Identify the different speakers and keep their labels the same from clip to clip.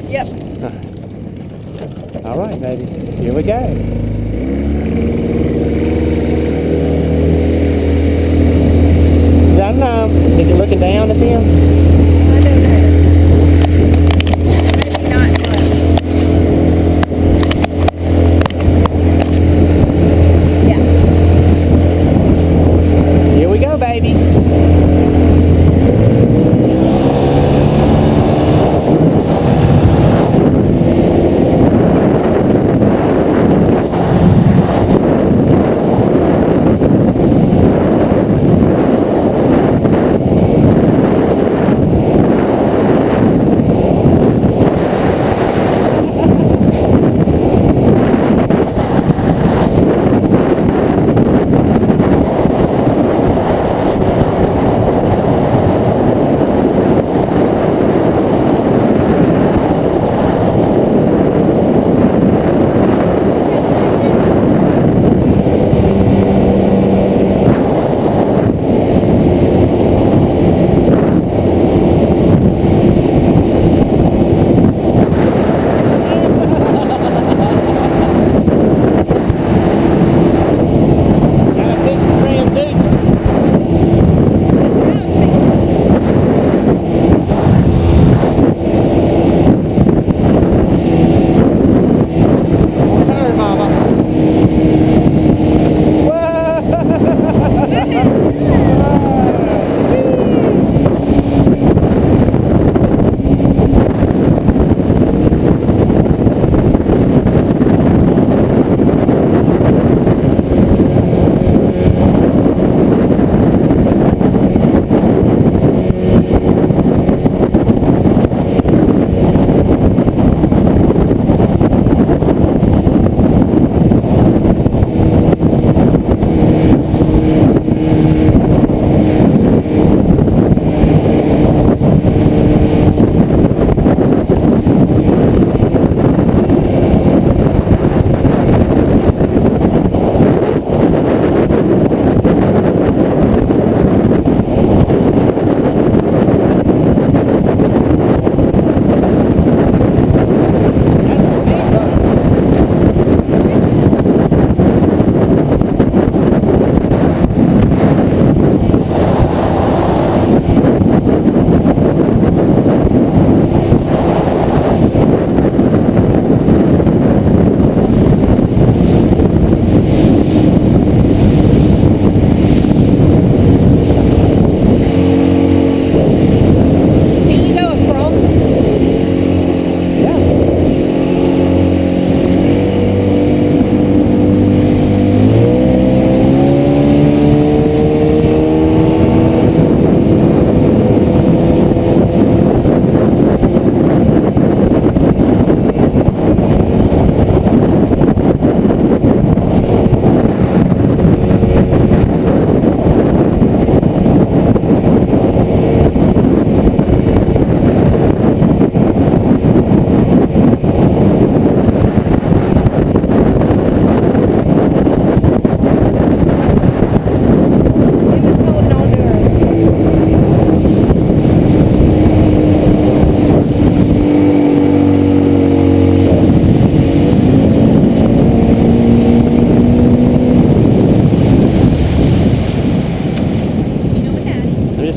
Speaker 1: Yep.
Speaker 2: All right, baby. Here we go. I don't know. Is he looking down at them?
Speaker 1: I don't know. Maybe not much. Yeah.
Speaker 2: Here we go, baby.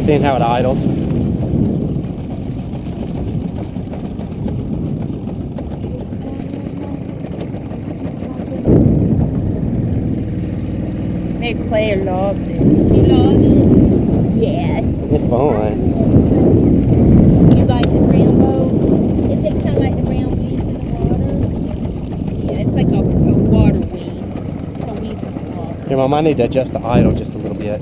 Speaker 2: Seeing how it idles.
Speaker 1: Maybe Claire loves it. You love it? Yes.
Speaker 2: It's fun.
Speaker 1: You like the Rambo? Is it kind of like the round weed in the water? Yeah, it's like a water weed. Some weed in the water.
Speaker 2: Here, Mom, I need to adjust the idle just a little bit.